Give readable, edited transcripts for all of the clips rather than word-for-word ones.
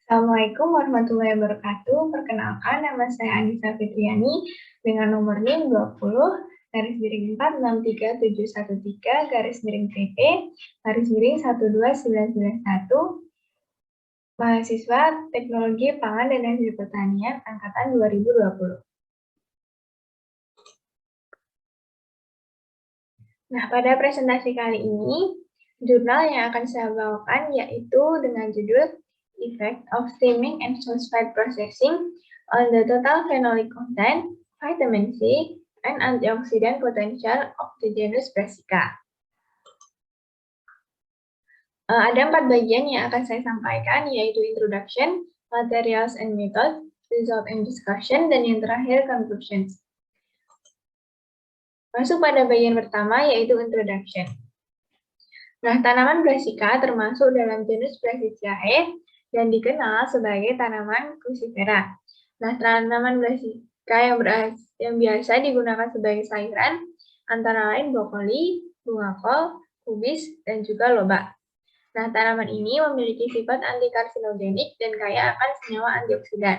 Assalamualaikum warahmatullahi wabarakatuh. Perkenalkan, nama saya Anissa Fitriani dengan nomor NIM 20-4637113-TP-12991 mahasiswa Teknologi Pangan dan Hasil Pertanian angkatan 2020. Nah, pada presentasi kali ini, jurnal yang akan saya bawakan yaitu dengan judul Effect of Steaming and Phosphate Processing on the Total Phenolic Content, Vitamin C, and Antioxidant Potential of the genus Brassica. Ada 4 bagian yang akan saya sampaikan, yaitu Introduction, Materials and Methods, Result and Discussion, dan yang terakhir Conclusions. Masuk pada bagian pertama, yaitu Introduction. Nah, tanaman Brassica termasuk dalam genus Brassicaceae dan dikenal sebagai tanaman crucifera. Nah, tanaman Brassica yang biasa digunakan sebagai sayuran antara lain brokoli, bunga kol, kubis, dan juga lobak. Nah, tanaman ini memiliki sifat antikarsinogenik dan kaya akan senyawa antioksidan.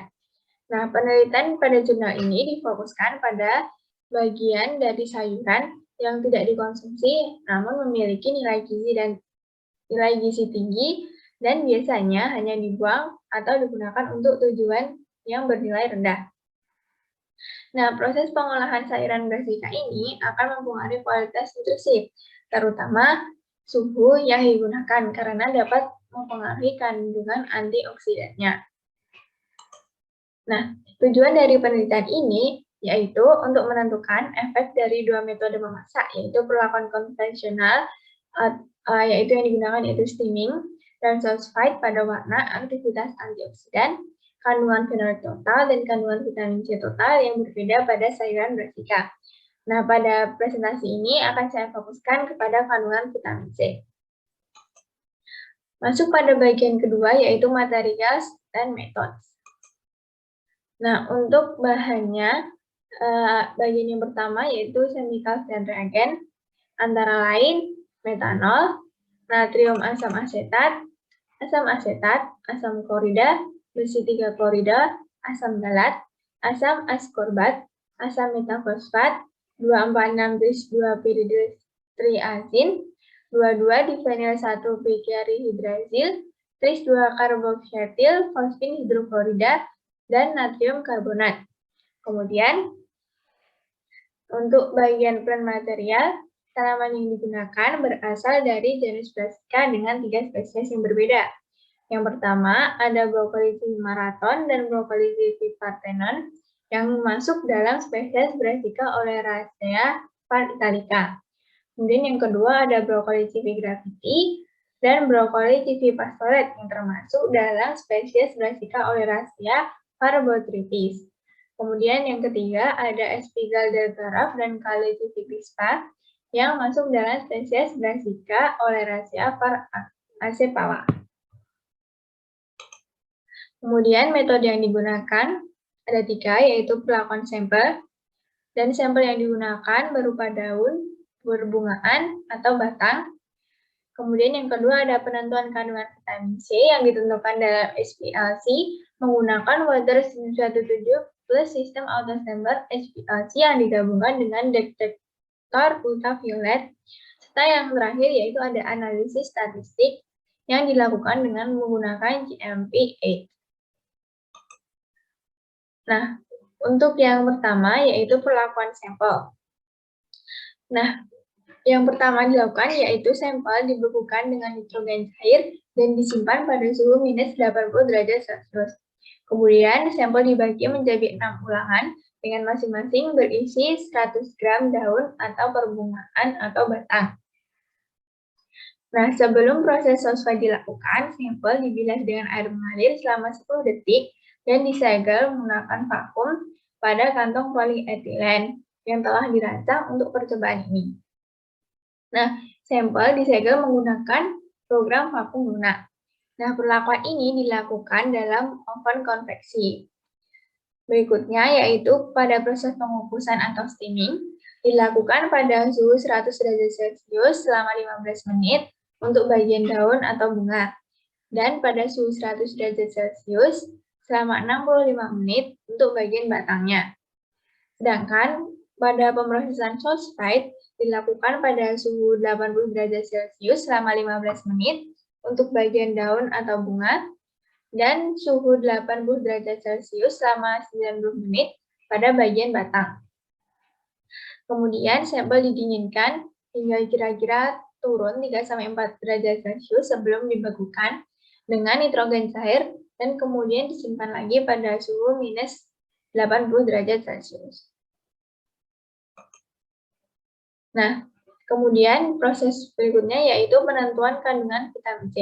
Nah, penelitian pada jurnal ini difokuskan pada bagian dari sayuran yang tidak dikonsumsi namun memiliki nilai gizi tinggi dan biasanya hanya dibuang atau digunakan untuk tujuan yang bernilai rendah. Nah, proses pengolahan sayuran Brassica ini akan mempengaruhi kualitas nutrisi, terutama suhu yang digunakan karena dapat mempengaruhi kandungan antioksidannya. Nah, tujuan dari penelitian ini yaitu untuk menentukan efek dari dua metode memasak, yaitu perlakuan konvensional, yaitu yang digunakan yaitu steaming, dan sulfide pada warna, aktivitas antioksidan, kandungan fenolik total, dan kandungan vitamin C total yang berbeda pada sayuran Brassica. Nah, pada presentasi ini akan saya fokuskan kepada kandungan vitamin C. Masuk pada bagian kedua, yaitu materials dan methods. Nah, untuk bahannya, bagian yang pertama yaitu chemicals dan reagen, antara lain metanol, natrium asam asetat, asam klorida, besi 3 klorida, asam galat, asam askorbat, asam metafosfat, 2,46-2-piridiltriazin, 22-divinil-1-picarihidrazil, tris-2-karboksetil, fosfin hidroklorida, dan natrium karbonat. Kemudian, untuk bagian plant material, tanaman yang digunakan berasal dari genus Brassica dengan 3 spesies yang berbeda. Yang pertama, ada Broccoli marathon dan Broccoli parthenon yang masuk dalam spesies Brassica oleracea var italica. Kemudian yang kedua ada Broccoli graviti dan Broccoli pastoret yang termasuk dalam spesies Brassica oleracea var botrytis. Kemudian yang ketiga ada Espigal deltaraf dan Calicifi crispa yang masuk dalam spesies Brassica oleracea var acepawa. Kemudian metode yang digunakan ada 3, yaitu perlakuan sampel, dan sampel yang digunakan berupa daun, berbungaan, atau batang. Kemudian yang kedua ada penentuan kandungan vitamin C yang ditentukan dalam HPLC menggunakan water 17 plus sistem autosampler HPLC yang digabungkan dengan detektor ultraviolet. Serta yang terakhir yaitu ada analisis statistik yang dilakukan dengan menggunakan GMP8. Nah, untuk yang pertama yaitu perlakuan sampel. Nah, yang pertama dilakukan yaitu sampel dibekukan dengan nitrogen cair dan disimpan pada suhu minus 80 derajat Celcius. Kemudian sampel dibagi menjadi 6 ulangan dengan masing-masing berisi 100 gram daun atau perbungaan atau batang. Nah, sebelum proses sulfide dilakukan, sampel dibilas dengan air mengalir selama 10 detik dan disegel menggunakan vakum pada kantong polietilen yang telah dirancang untuk percobaan ini. Nah, sampel disegel menggunakan program vakum lunak. Nah, perlakuan ini dilakukan dalam oven konveksi. Berikutnya yaitu pada proses pengukusan atau steaming, dilakukan pada suhu 100 derajat Celcius selama 15 menit untuk bagian daun atau bunga. dan pada suhu 100 derajat Celcius selama 65 menit untuk bagian batangnya. Sedangkan pada pemrosesan sulfide dilakukan pada suhu 80 derajat Celcius selama 15 menit untuk bagian daun atau bunga, dan suhu 80 derajat Celcius selama 90 menit pada bagian batang. Kemudian sampel didinginkan hingga kira-kira turun 3-4 derajat Celcius sebelum dibekukan dengan nitrogen cair dan kemudian disimpan lagi pada suhu minus 80 derajat Celcius. Nah, kemudian proses berikutnya yaitu penentuan kandungan vitamin C.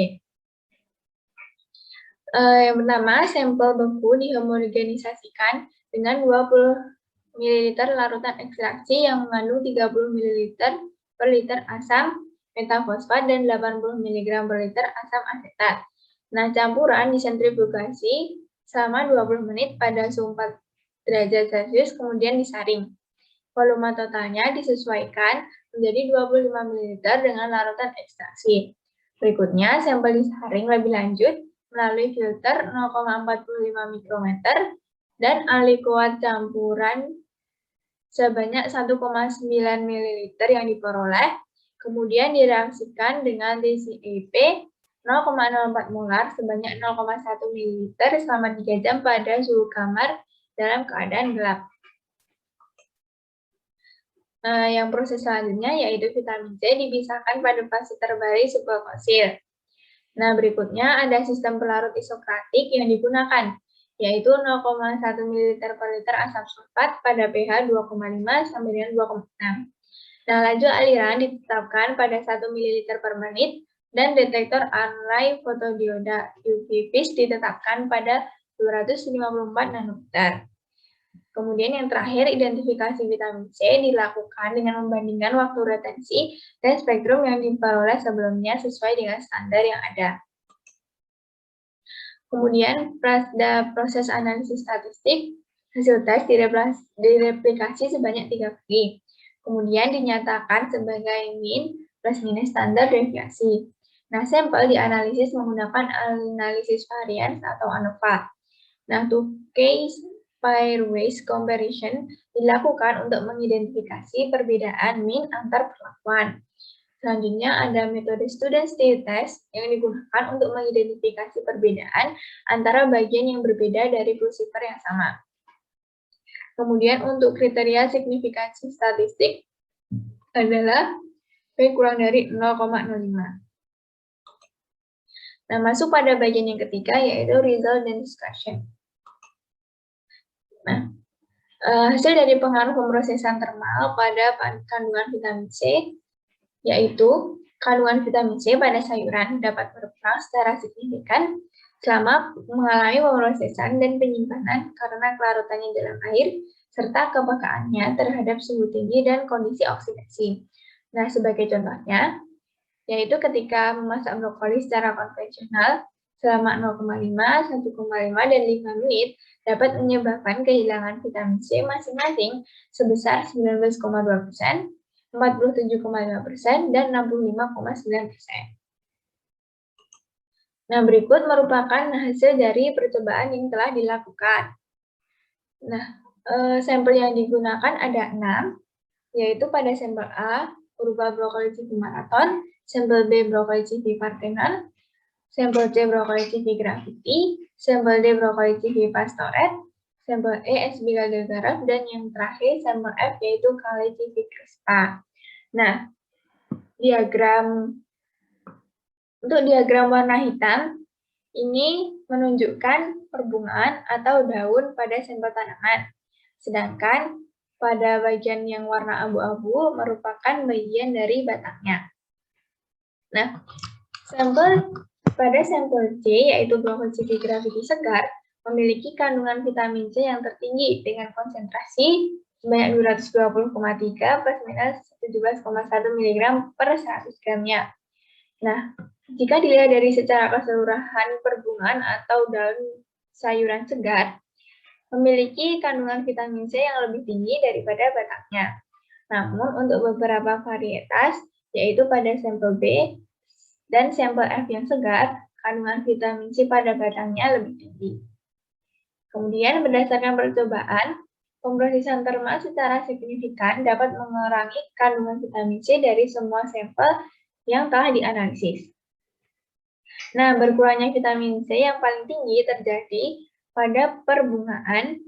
Yang pertama, sampel beku dihomogenisasikan dengan 20 ml larutan ekstraksi yang mengandung 30 ml per liter asam metafosfat dan 80 mg per liter asam asetat. Nah, campuran disentrifugasi selama 20 menit pada suhu 4 derajat Celcius, kemudian disaring. Volume totalnya disesuaikan menjadi 25 ml dengan larutan ekstraksi. Berikutnya, sampel disaring lebih lanjut melalui filter 0,45 mikrometer dan alikuat campuran sebanyak 1,9 ml yang diperoleh, kemudian direaksikan dengan TCEP 0,04 molar sebanyak 0,1 ml selama 3 jam pada suhu kamar dalam keadaan gelap. Yang proses selanjutnya yaitu vitamin C dipisahkan pada fase terbaik sebuah fosil. Nah, berikutnya ada sistem pelarut isokratik yang digunakan, yaitu 0,1 ml per liter asam sulfat pada pH 2,5 sampai dengan 2,6. Nah, laju aliran ditetapkan pada 1 ml per menit dan detektor array fotodioda UV vis ditetapkan pada 254 nanometer. Kemudian yang terakhir, identifikasi vitamin C dilakukan dengan membandingkan waktu retensi dan spektrum yang diperoleh sebelumnya sesuai dengan standar yang ada. Kemudian pada proses analisis statistik, hasil tes direplikasi sebanyak 3 kali. Kemudian dinyatakan sebagai mean plus minus standar deviasi. Nah, sampel dianalisis menggunakan analisis varians atau ANOVA. Nah, case pairwise comparison dilakukan untuk mengidentifikasi perbedaan mean antar perlakuan. Selanjutnya ada metode student state test yang digunakan untuk mengidentifikasi perbedaan antara bagian yang berbeda dari crucifer yang sama. Kemudian untuk kriteria signifikansi statistik adalah P kurang dari 0,05. Nah, masuk pada bagian yang ketiga yaitu result dan discussion. Nah, hasil dari pengaruh pemrosesan termal pada kandungan vitamin C, yaitu kandungan vitamin C pada sayuran dapat berkurang secara signifikan selama mengalami pemrosesan dan penyimpanan karena kelarutannya dalam air, serta kepekaannya terhadap suhu tinggi dan kondisi oksidasi. Nah, sebagai contohnya, yaitu ketika memasak brokoli secara konvensional, selama 0,5, 1,5, dan 5 menit dapat menyebabkan kehilangan vitamin C masing-masing sebesar 19,2%, 47,5%, dan 65,9%. Nah, berikut merupakan hasil dari percobaan yang telah dilakukan. Nah, sampel yang digunakan ada 6, yaitu pada sampel A berupa brokoli CV marathon, sampel B brokoli CV Parthenon, sampel C brokoli CV Gravity, sampel D brokoli CV Pastoret, sampel E Espiga Garab, dan yang terakhir sampel F yaitu Kale CV Crispa. Nah, untuk diagram warna hitam ini menunjukkan perbungaan atau daun pada sampel tanaman. Sedangkan pada bagian yang warna abu-abu merupakan bagian dari batangnya. Nah, pada sampel C, yaitu brokoli CV Gravity segar, memiliki kandungan vitamin C yang tertinggi dengan konsentrasi sebanyak 220,3 plus minus 17,1 mg per 100 gramnya. Nah, jika dilihat dari secara keseluruhan perbungaan atau daun sayuran segar, memiliki kandungan vitamin C yang lebih tinggi daripada batangnya. Namun, untuk beberapa varietas, yaitu pada sampel B dan sampel F yang segar, kandungan vitamin C pada batangnya lebih tinggi. Kemudian berdasarkan percobaan, pemrosesan terma secara signifikan dapat mengurangi kandungan vitamin C dari semua sampel yang telah dianalisis. Nah, berkurangnya vitamin C yang paling tinggi terjadi pada perbungaan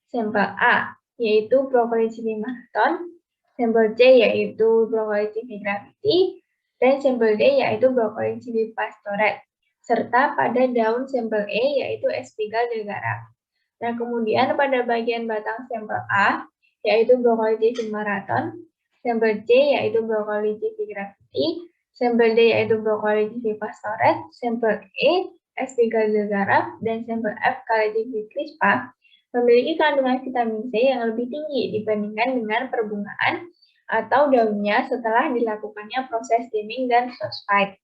sampel A, yaitu Broccoli chibi marathon, sampel C yaitu Broccoli chibi gravity, dan sampel D yaitu Broccoli chibi pastoret, serta pada daun sampel E yaitu Espiga delgara. Nah, kemudian pada bagian batang sampel A, yaitu Broccoli chibi marathon, sampel C yaitu Broccoli chibi gravity, sampel D yaitu Broccoli chibi pastoret, sampel E Espiga delgara, dan sampel F Calici crispa memiliki kandungan vitamin C yang lebih tinggi dibandingkan dengan perbungaan atau daunnya setelah dilakukannya proses steaming dan phosphate.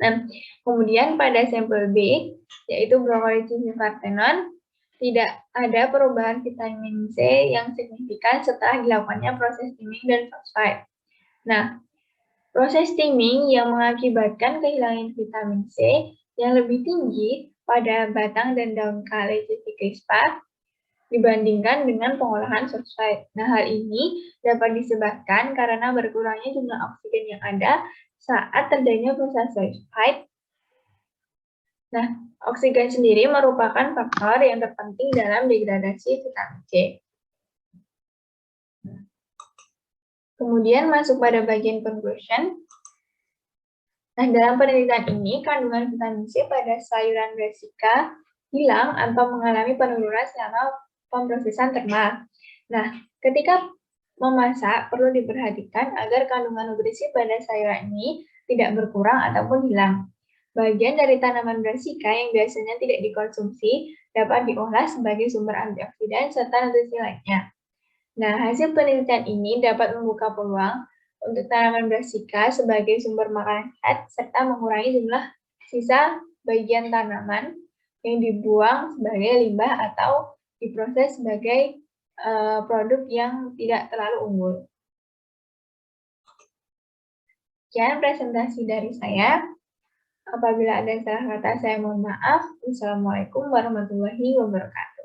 Nah, kemudian pada sampel B, yaitu Broccoli chibi parthenon, tidak ada perubahan vitamin C yang signifikan setelah dilakukannya proses steaming dan phosphate. Nah, proses steaming yang mengakibatkan kehilangan vitamin C yang lebih tinggi pada batang dan daun Calici crispa dibandingkan dengan pengolahan phosphate. Nah, hal ini dapat disebabkan karena berkurangnya jumlah oksigen yang ada saat terjadinya proses phosphate. Nah, oksigen sendiri merupakan faktor yang terpenting dalam degradasi vitamin C. Kemudian masuk pada bagian conclusion. Nah, dalam penelitian ini, kandungan vitamin C pada sayuran brassica hilang atau mengalami penurunan selama pemrosesan termal. Nah, ketika memasak, perlu diperhatikan agar kandungan nutrisi pada sayuran ini tidak berkurang ataupun hilang. Bagian dari tanaman brassica yang biasanya tidak dikonsumsi dapat diolah sebagai sumber antioksidan serta nutrisi lainnya. Nah, hasil penelitian ini dapat membuka peluang untuk tanaman brassica sebagai sumber makanan sehat serta mengurangi jumlah sisa bagian tanaman yang dibuang sebagai limbah atau diproses sebagai produk yang tidak terlalu unggul. Sekian presentasi dari saya. Apabila ada salah kata, saya mohon maaf. Wassalamualaikum warahmatullahi wabarakatuh.